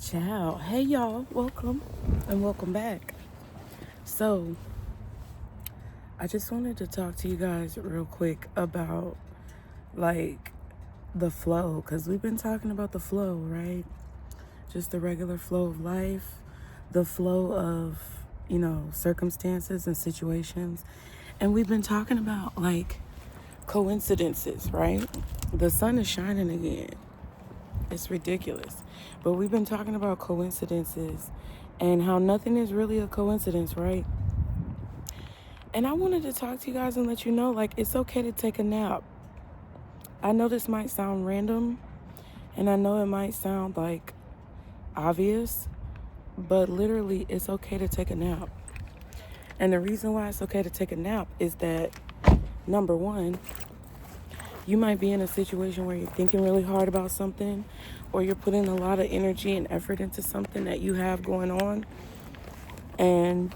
Ciao. Hey y'all, welcome and welcome back. So, I just wanted to talk to you guys real quick about the flow, because we've been talking about the flow, right? Just the regular flow of life, the flow of, circumstances and situations. And we've been talking about coincidences, right? The sun is shining again. It's ridiculous. But we've been talking about coincidences and how nothing is really a coincidence, right? And I wanted to talk to you guys and let you know, it's okay to take a nap. I know this might sound random, and I know it might sound obvious, but literally it's okay to take a nap. And the reason why it's okay to take a nap is that, number one, you might be in a situation where you're thinking really hard about something, or you're putting a lot of energy and effort into something that you have going on. And,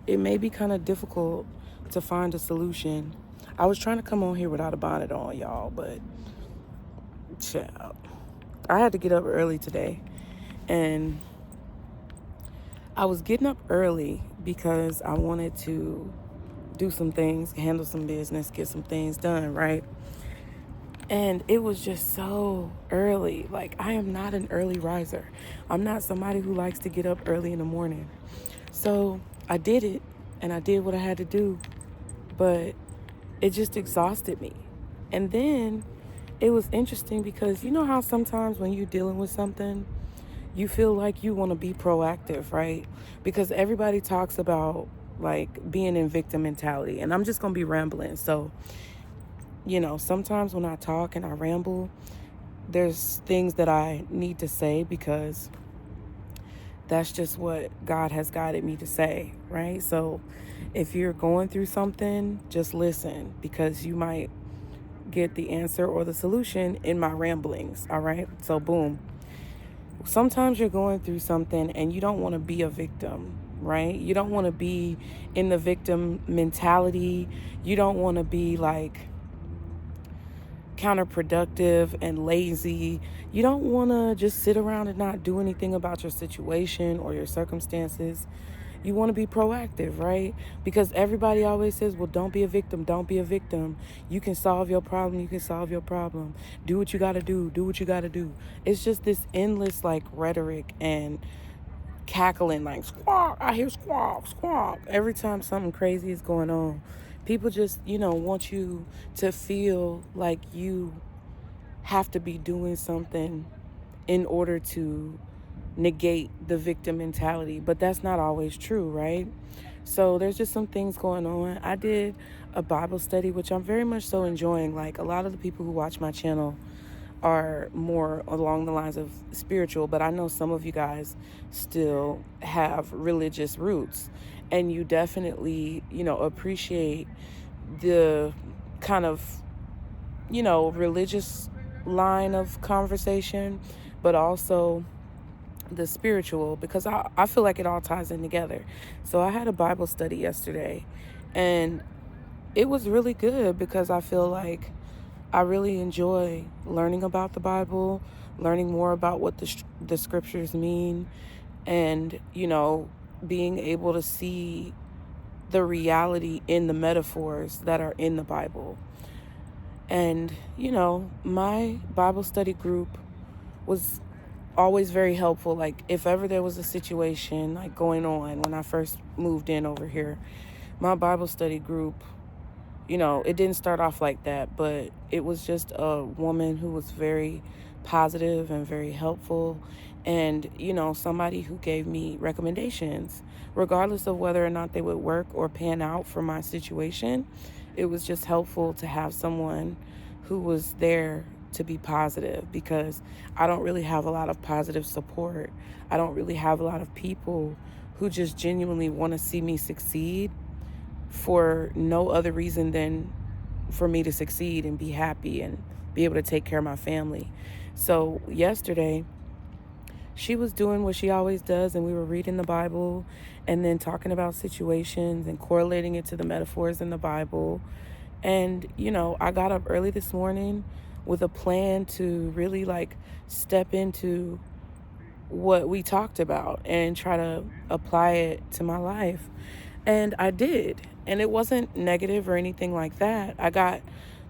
it may be kind of difficult to find a solution. I was trying to come on here without a bonnet on, y'all, but child, I had to get up early today. And I was getting up early because I wanted to do some things, handle some business, get some things done, right? And it was just so early. I am not an early riser. I'm not somebody who likes to get up early in the morning. So I did it, and I did what I had to do, but it just exhausted me. And then it was interesting because you know how sometimes when you're dealing with something, you feel like you want to be proactive, right? Because everybody talks about being in victim mentality, and I'm just going to be rambling. So, sometimes when I talk and I ramble, there's things that I need to say because that's just what God has guided me to say, right? So if you're going through something, just listen, because you might get the answer or the solution in my ramblings, all right? So boom. Sometimes you're going through something and you don't want to be a victim, right? You don't want to be in the victim mentality. You don't want to be counterproductive and lazy. You don't want to just sit around and not do anything about your situation or your circumstances. You want to be proactive, right? Because everybody always says, well, don't be a victim. Don't be a victim. You can solve your problem. You can solve your problem. Do what you got to do. Do what you got to do. It's just this endless rhetoric and cackling, squawk. I hear squawk, squawk every time something crazy is going on. People just, want you to feel like you have to be doing something in order to negate the victim mentality. But that's not always true, right? So there's just some things going on. I did a Bible study, which I'm very much so enjoying. A lot of the people who watch my channel are more along the lines of spiritual, but I know some of you guys still have religious roots, and you definitely, appreciate the kind of, religious line of conversation, but also the spiritual, because I feel like it all ties in together. So I had a Bible study yesterday, and it was really good because I feel like I really enjoy learning about the Bible, learning more about what the scriptures mean, and, being able to see the reality in the metaphors that are in the Bible. And, my Bible study group was always very helpful. If ever there was a situation going on when I first moved in over here, my Bible study group, it didn't start off like that, but it was just a woman who was very positive and very helpful, and, somebody who gave me recommendations, regardless of whether or not they would work or pan out for my situation. It was just helpful to have someone who was there to be positive, because I don't really have a lot of positive support. I don't really have a lot of people who just genuinely want to see me succeed for no other reason than for me to succeed and be happy and be able to take care of my family. So yesterday, she was doing what she always does, and we were reading the Bible and then talking about situations and correlating it to the metaphors in the Bible. And, I got up early this morning with a plan to really step into what we talked about and try to apply it to my life. And I did. And it wasn't negative or anything like that. I got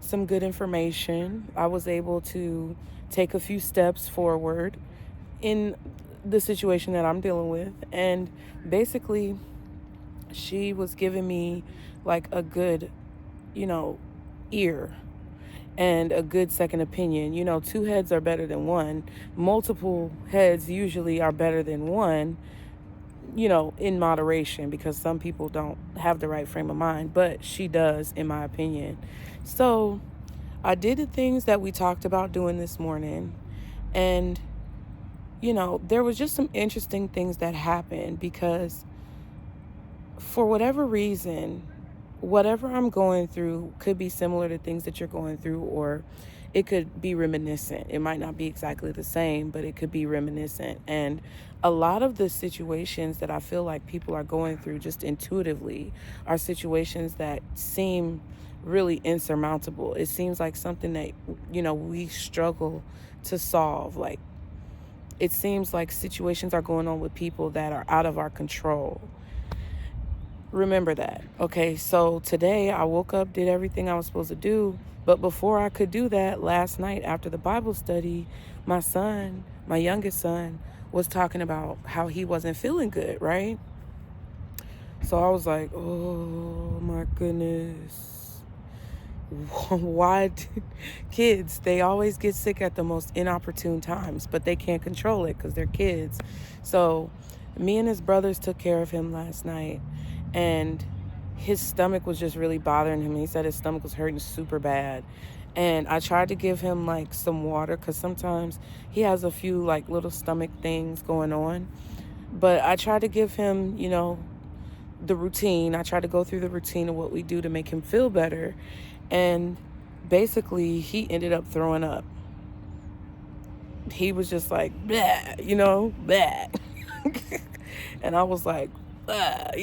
some good information. I was able to take a few steps forward in the situation that I'm dealing with. And basically, she was giving me like a good, ear and a good second opinion. Two heads are better than one. Multiple heads usually are better than one, in moderation, because some people don't have the right frame of mind, but she does, in my opinion. So I did the things that we talked about doing this morning, and there was just some interesting things that happened, because for whatever reason, whatever I'm going through could be similar to things that you're going through, or it could be reminiscent. It might not be exactly the same, but it could be reminiscent. And a lot of the situations that I feel like people are going through just intuitively are situations that seem really insurmountable. It seems like something that, we struggle to solve. Like, it seems like situations are going on with people that are out of our control. Remember that. Okay, so today I woke up, did everything I was supposed to do. But before I could do that, last night after the Bible study, my son, my youngest son, was talking about how he wasn't feeling good, right? So I was like, oh my goodness. Why kids, they always get sick at the most inopportune times, but they can't control it because they're kids. So me and his brothers took care of him last night, and his stomach was just really bothering him. He said his stomach was hurting super bad. And I tried to give him like some water, because sometimes he has a few like little stomach things going on. But I tried to give him, the routine. I tried to go through the routine of what we do to make him feel better. And basically he ended up throwing up. He was just like, bleh, bleh. And I was like, but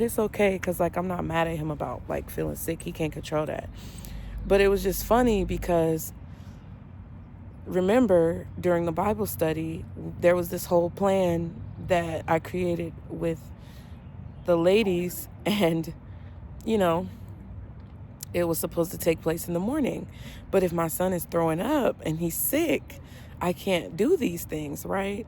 it's okay, because like I'm not mad at him about like feeling sick. He can't control that. But it was just funny because remember, during the Bible study, there was this whole plan that I created with the ladies, and it was supposed to take place in the morning. But if my son is throwing up and he's sick, I can't do these things, right?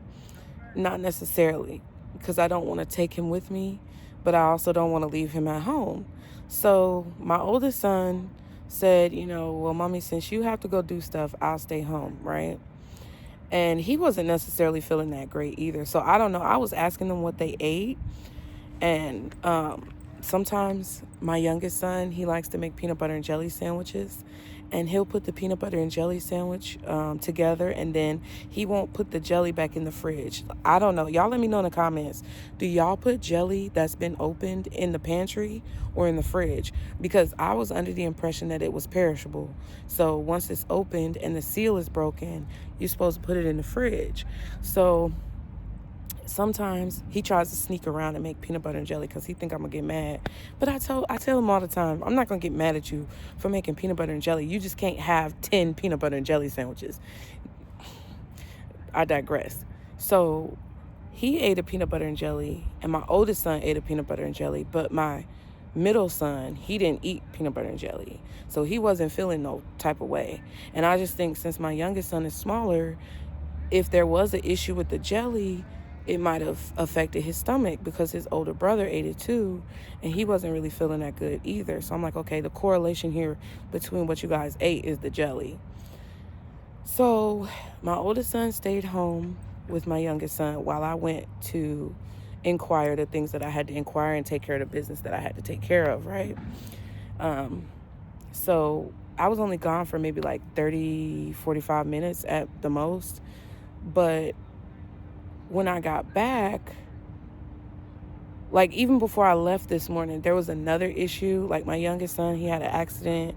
Not necessarily, because I don't want to take him with me, but I also don't want to leave him at home. So my oldest son said, well, mommy, since you have to go do stuff, I'll stay home, right? And he wasn't necessarily feeling that great either. So I don't know. I was asking them what they ate. And sometimes my youngest son, he likes to make peanut butter and jelly sandwiches. And he'll put the peanut butter and jelly sandwich together, and then he won't put the jelly back in the fridge. I don't know. Y'all let me know in the comments. Do y'all put jelly that's been opened in the pantry or in the fridge? Because I was under the impression that it was perishable. So once it's opened and the seal is broken, you're supposed to put it in the fridge. So sometimes he tries to sneak around and make peanut butter and jelly because he think I'm gonna get mad. But I tell him all the time, I'm not gonna get mad at you for making peanut butter and jelly. You just can't have 10 peanut butter and jelly sandwiches. I digress. So he ate a peanut butter and jelly, and my oldest son ate a peanut butter and jelly, but my middle son, he didn't eat peanut butter and jelly. So he wasn't feeling no type of way. And I just think since my youngest son is smaller, if there was an issue with the jelly, it might have affected his stomach, because his older brother ate it too, and he wasn't really feeling that good either. So I'm like, okay, the correlation here between what you guys ate is the jelly. So my oldest son stayed home with my youngest son while I went to inquire the things that I had to inquire and take care of the business that I had to take care of, right? So I was only gone for maybe like 30, 45 minutes at the most. But when I got back, like even before I left this morning, there was another issue. Like my youngest son, he had an accident,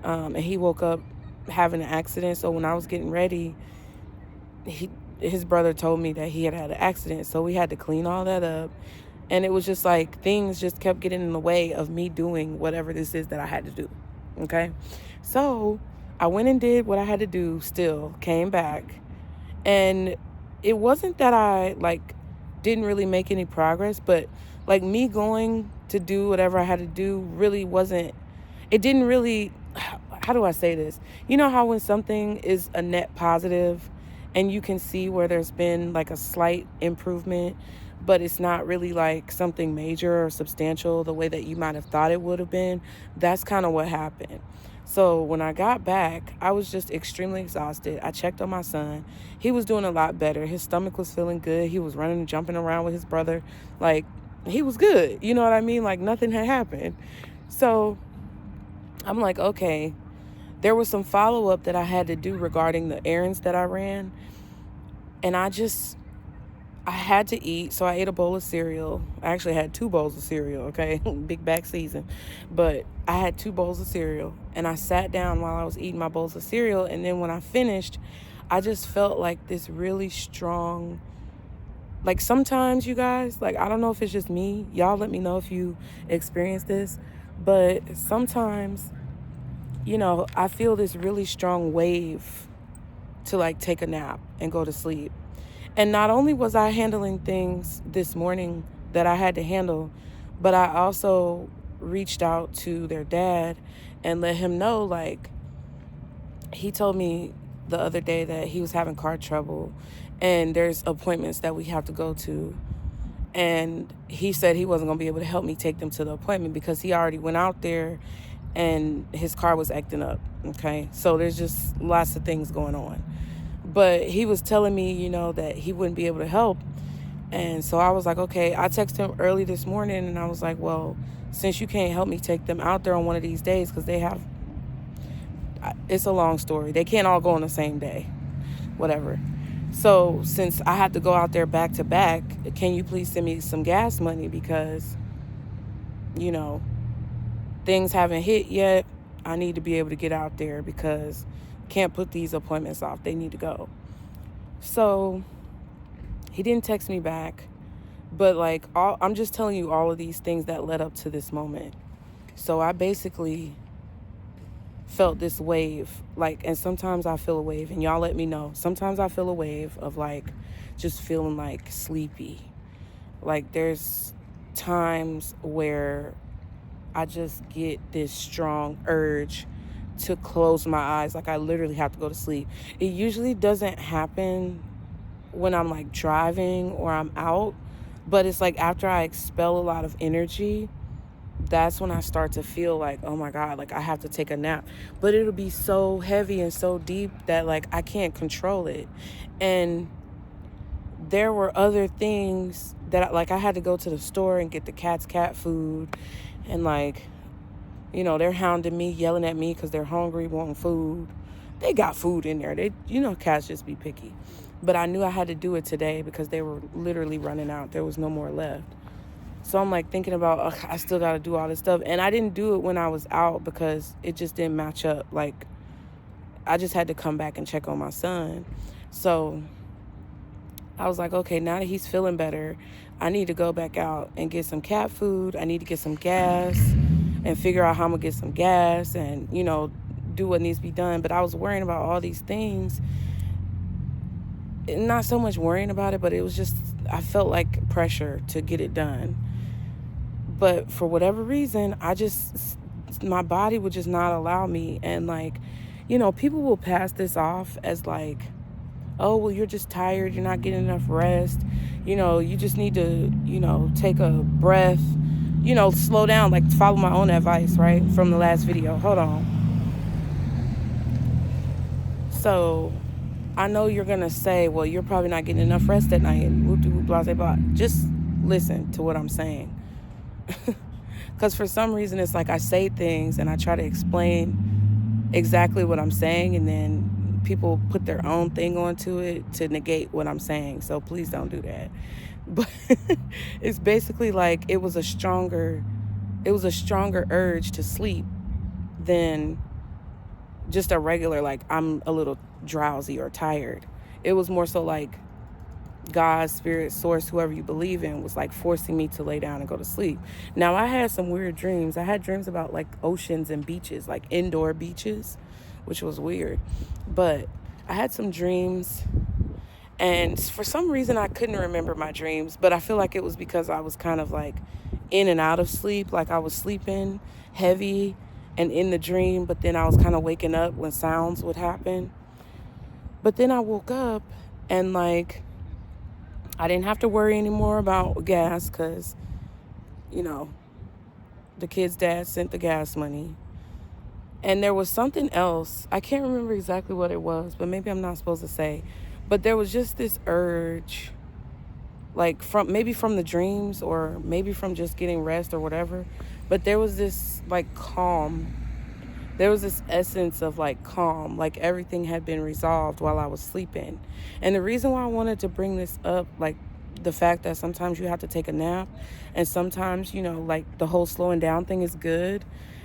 and he woke up having an accident. So when I was getting ready, his brother told me that he had an accident. So we had to clean all that up. And it was just like things just kept getting in the way of me doing whatever this is that I had to do. Okay. So I went and did what I had to do, still came back. And it wasn't that I like didn't really make any progress, but like me going to do whatever I had to do really wasn't, it didn't really, how do I say this? You know how when something is a net positive and you can see where there's been like a slight improvement, but it's not really like something major or substantial the way that you might have thought it would have been? That's kind of what happened. So when I got back, I was just extremely exhausted. I checked on my son. He was doing a lot better. His stomach was feeling good. He was running and jumping around with his brother. Like, he was good. You know what I mean? Like, nothing had happened. So I'm like, okay. There was some follow-up that I had to do regarding the errands that I ran. And I had to eat, so I ate a bowl of cereal. I actually had 2 bowls of cereal, okay? Big back season. But I had 2 bowls of cereal, and I sat down while I was eating my bowls of cereal, and then when I finished, I just felt like this really strong, like sometimes, you guys, like I don't know if it's just me. Y'all let me know if you experience this. But sometimes, you know, I feel this really strong wave to like take a nap and go to sleep. And not only was I handling things this morning that I had to handle, but I also reached out to their dad and let him know, like, he told me the other day that he was having car trouble and there's appointments that we have to go to. And he said he wasn't going to be able to help me take them to the appointment because he already went out there and his car was acting up, okay? So there's just lots of things going on. But he was telling me, you know, that he wouldn't be able to help. And so I was like, okay. I texted him early this morning and I was like, well, since you can't help me take them out there on one of these days, because it's a long story. They can't all go on the same day, whatever. So since I have to go out there back to back, can you please send me some gas money? Because, you know, things haven't hit yet. I need to be able to get out there because can't put these appointments off. They need to go. So he didn't text me back, but like I'm just telling you all of these things that led up to this moment. So I basically felt this wave, like, and sometimes I feel a wave, and y'all let me know. Sometimes I feel a wave of like just feeling like sleepy. Like there's times where I just get this strong urge to close my eyes. Like I literally have to go to sleep. It usually doesn't happen when I'm like driving or I'm out, but it's like after I expel a lot of energy, that's when I start to feel like, oh my God, like I have to take a nap. But it'll be so heavy and so deep that like I can't control it. And there were other things that I had to go to the store and get the cat's cat food, and like, you know, they're hounding me, yelling at me because they're hungry, wanting food. They got food in there. Cats just be picky. But I knew I had to do it today because they were literally running out. There was no more left. So I'm like thinking about, I still got to do all this stuff. And I didn't do it when I was out because it just didn't match up. Like, I just had to come back and check on my son. So I was like, okay, now that he's feeling better, I need to go back out and get some cat food. I need to get some gas and figure out how I'm going to get some gas and, you know, do what needs to be done. But I was worrying about all these things. Not so much worrying about it, but it was just, I felt like pressure to get it done. But for whatever reason, my body would just not allow me. And like, you know, people will pass this off as like, oh, well, you're just tired. You're not getting enough rest. You know, you just need to, you know, take a breath, you know, slow down, like follow my own advice, right? From the last video. Hold on. So I know you're going to say, well, you're probably not getting enough rest at night. Blah, blah, blah. Just listen to what I'm saying. Because for some reason, it's like I say things and I try to explain exactly what I'm saying, and then people put their own thing onto it to negate what I'm saying. So please don't do that. But it's basically like it was a stronger urge to sleep than just a regular, like I'm a little drowsy or tired. It was more so like God, spirit, source, whoever you believe in, was like forcing me to lay down and go to sleep. Now, I had some weird dreams. I had dreams about like oceans and beaches, like indoor beaches, which was weird. But I had some dreams, And for some reason, I couldn't remember my dreams, but I feel like it was because I was kind of like in and out of sleep. Like I was sleeping heavy and in the dream, but then I was kind of waking up when sounds would happen. But then I woke up and like I didn't have to worry anymore about gas because, you know, the kid's dad sent the gas money. And there was something else. I can't remember exactly what it was, but maybe I'm not supposed to say. But there was just this urge, like from the dreams or maybe from just getting rest or whatever. But there was this like calm. There was this essence of like calm, like everything had been resolved while I was sleeping. And the reason why I wanted to bring this up, like the fact that sometimes you have to take a nap and sometimes, like the whole slowing down thing is good,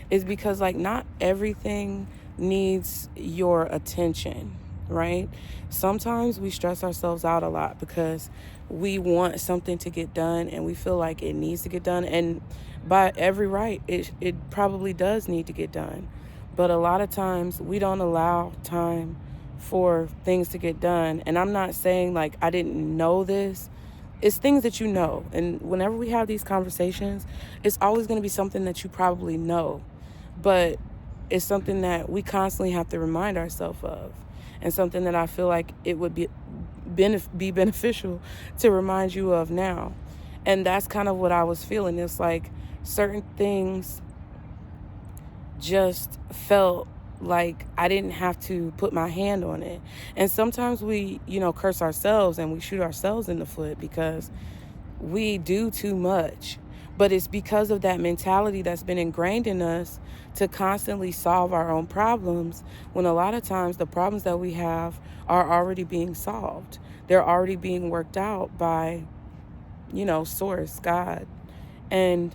is because like not everything needs your attention, right? Sometimes we stress ourselves out a lot because we want something to get done and we feel like it needs to get done. And by every right, it probably does need to get done. But a lot of times we don't allow time for things to get done. And I'm not saying like I didn't know this. It's things that you know. And whenever we have these conversations, it's always going to be something that you probably know. But it's something that we constantly have to remind ourselves of. And something that I feel like it would be beneficial to remind you of now. And that's kind of what I was feeling. It's like certain things just felt like I didn't have to put my hand on it. And sometimes we, curse ourselves and we shoot ourselves in the foot because we do too much. But it's because of that mentality that's been ingrained in us to constantly solve our own problems, when a lot of times the problems that we have are already being solved. They're already being worked out by, Source, God. And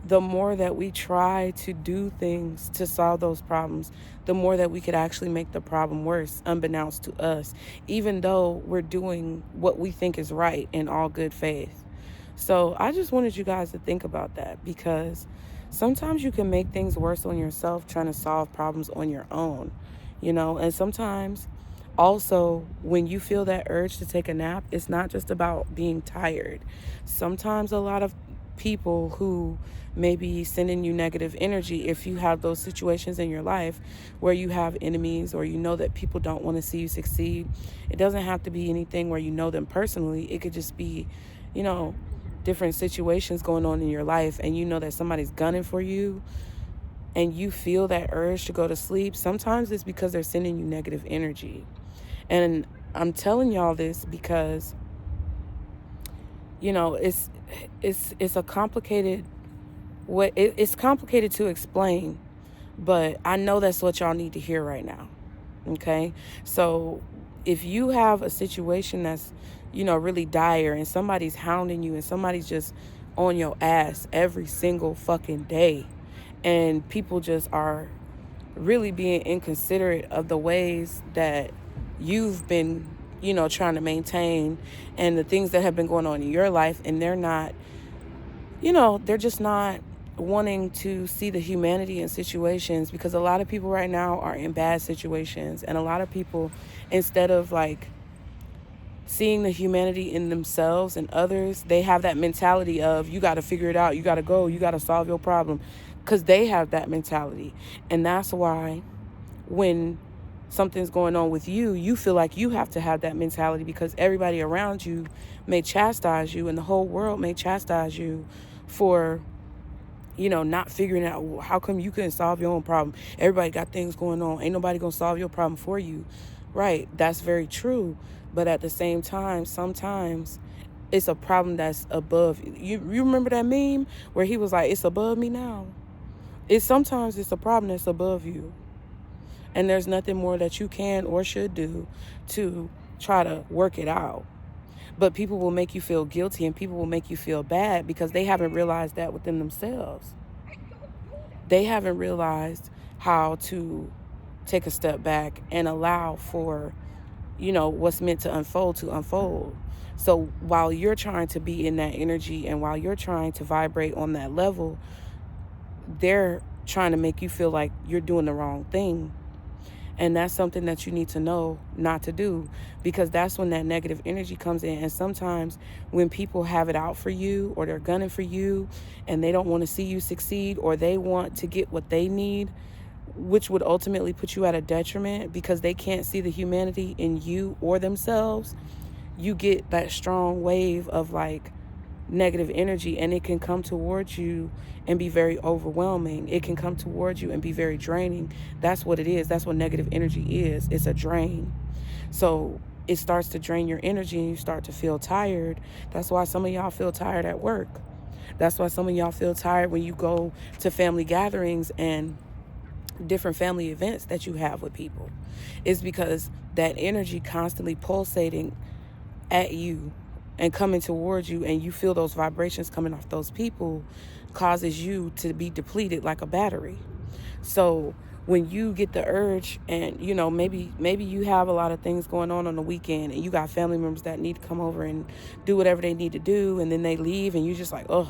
the more that we try to do things to solve those problems, the more that we could actually make the problem worse, unbeknownst to us, even though we're doing what we think is right in all good faith. So I just wanted you guys to think about that, because sometimes you can make things worse on yourself trying to solve problems on your own, and sometimes also when you feel that urge to take a nap, it's not just about being tired. Sometimes a lot of people who may be sending you negative energy, if you have those situations in your life where you have enemies or that people don't want to see you succeed, it doesn't have to be anything where you know them personally. It could just be, different situations going on in your life, and that somebody's gunning for you and you feel that urge to go to sleep. Sometimes it's because they're sending you negative energy. And I'm telling y'all this because it's a complicated way. It's complicated to explain, but I know that's what y'all need to hear right now. Okay, so if you have a situation that's really dire and somebody's hounding you and somebody's just on your ass every single fucking day, and people just are really being inconsiderate of the ways that you've been trying to maintain and the things that have been going on in your life, and they're not they're just not wanting to see the humanity in situations, because a lot of people right now are in bad situations, and a lot of people, instead of like seeing the humanity in themselves and others, they have that mentality of you got to figure it out, you got to go, you got to solve your problem, because they have that mentality. And that's why when something's going on with you, you feel like you have to have that mentality, because everybody around you may chastise you and the whole world may chastise you for not figuring out, how come you couldn't solve your own problem? Everybody got things going on. Ain't nobody gonna solve your problem for you. Right, that's very true. But at the same time, sometimes it's a problem that's above you. You remember that meme where he was like, it's above me now? Sometimes it's a problem that's above you. And there's nothing more that you can or should do to try to work it out. But people will make you feel guilty and people will make you feel bad because they haven't realized that within themselves. They haven't realized how to take a step back and allow for, what's meant to unfold. So while you're trying to be in that energy and while you're trying to vibrate on that level, they're trying to make you feel like you're doing the wrong thing. And that's something that you need to know not to do, because that's when that negative energy comes in. And sometimes when people have it out for you, or they're gunning for you, and they don't want to see you succeed, or they want to get what they need, which would ultimately put you at a detriment because they can't see the humanity in you or themselves, you get that strong wave of like negative energy, and it can come towards you and be very overwhelming. It can come towards you and be very draining. That's what it is. That's what negative energy is. It's a drain. So it starts to drain your energy and you start to feel tired. That's why some of y'all feel tired at work. That's why some of y'all feel tired when you go to family gatherings and different family events that you have with people. It's because that energy constantly pulsating at you and coming towards you, and you feel those vibrations coming off those people, causes you to be depleted like a battery. So when you get the urge, and you know, maybe you have a lot of things going on the weekend, and you got family members that need to come over and do whatever they need to do, and then they leave and you just like, oh,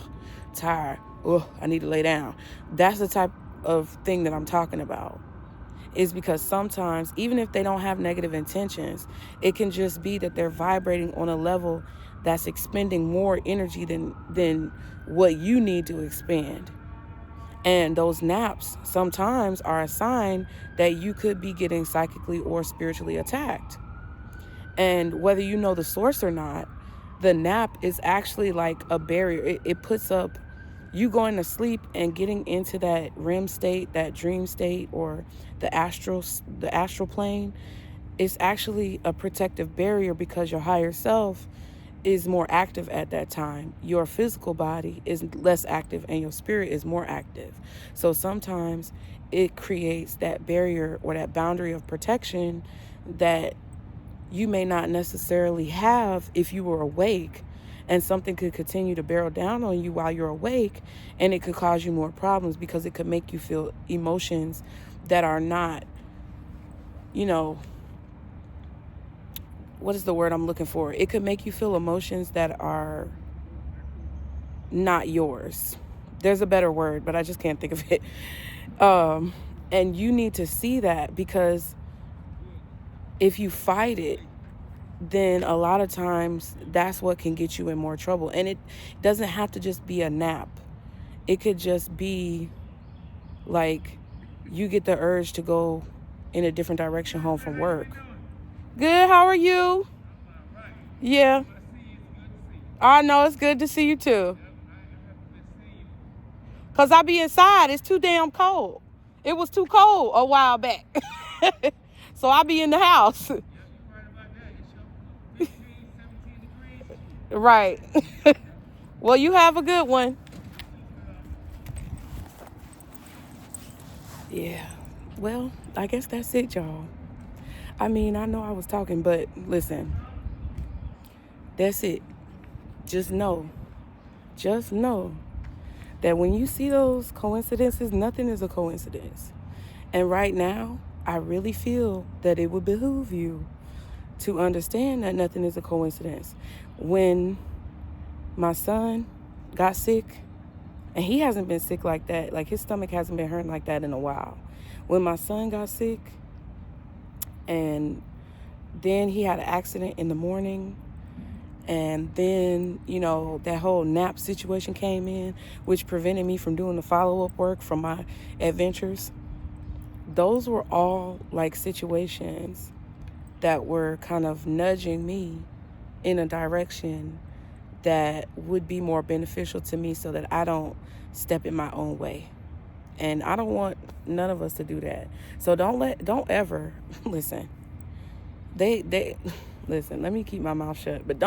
tired, oh, I need to lay down. That's the type of thing that I'm talking about. Is because sometimes, even if they don't have negative intentions, it can just be that they're vibrating on a level that's expending more energy than what you need to expend. And those naps sometimes are a sign that you could be getting psychically or spiritually attacked. And whether you know the source or not, the nap is actually like a barrier. It puts up you going to sleep and getting into that REM state, that dream state, or the astral plane. Is actually a protective barrier because your higher self is more active at that time. Your physical body is less active and your spirit is more active. So sometimes it creates that barrier or that boundary of protection that you may not necessarily have if you were awake, and something could continue to barrel down on you while you're awake, and it could cause you more problems because it could make you feel emotions that are not, you know, what is the word I'm looking for? It could make you feel emotions that are not yours. There's a better word, but I just can't think of it. And you need to see that, because if you fight it, then a lot of times that's what can get you in more trouble. And it doesn't have to just be a nap. It could just be like you get the urge to go in a different direction home from work. Good, how are you? Yeah. I know, it's good to see you too. Because I be inside. It's too damn cold. It was too cold a while back. So I be in the house. Right. Well, you have a good one. Yeah. Well, I guess that's it, y'all. I mean, I know I was talking, but listen. That's it. Just know that when you see those coincidences, nothing is a coincidence. And right now, I really feel that it would behoove you to understand that nothing is a coincidence. When my son got sick, and he hasn't been sick like that, like his stomach hasn't been hurting like that in a while. When my son got sick, and then he had an accident in the morning, and then, you know, that whole nap situation came in, which prevented me from doing the follow-up work from my adventures. Those were all like situations that were kind of nudging me in a direction that would be more beneficial to me, so that I don't step in my own way. And I don't want none of us to do that. So don't ever listen. Listen, let me keep my mouth shut, but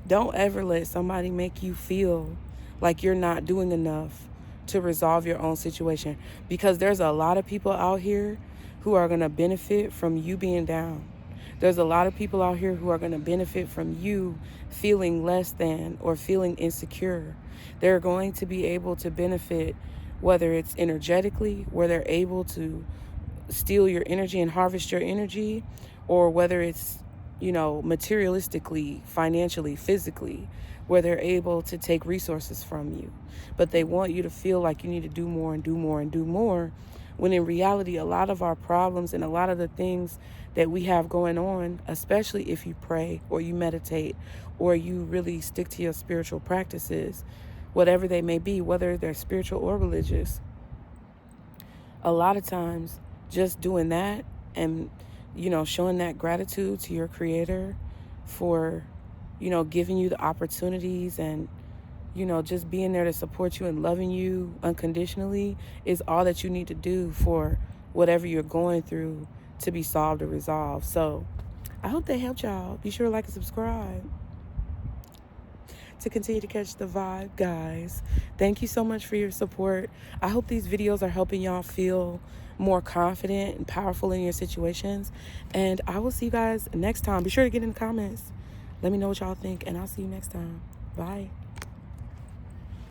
don't ever let somebody make you feel like you're not doing enough to resolve your own situation, because there's a lot of people out here who are going to benefit from you being down. There's a lot of people out here who are going to benefit from you feeling less than or feeling insecure. They're going to be able to benefit, whether it's energetically, where they're able to steal your energy and harvest your energy, or whether it's, you know, materialistically, financially, physically, where they're able to take resources from you. But they want you to feel like you need to do more and do more and do more, when in reality, a lot of our problems and a lot of the things that we have going on, especially if you pray or you meditate or you really stick to your spiritual practices, whatever they may be, whether they're spiritual or religious, a lot of times just doing that and, showing that gratitude to your creator for, giving you the opportunities and, just being there to support you and loving you unconditionally is all that you need to do for whatever you're going through to be solved or resolved. So I hope that helped y'all. Be sure to like and subscribe to continue to catch the vibe, guys. Thank you so much for your support. I hope these videos are helping y'all feel more confident and powerful in your situations. And I will see you guys next time. Be sure to get in the comments. Let me know what y'all think, and I'll see you next time. Bye.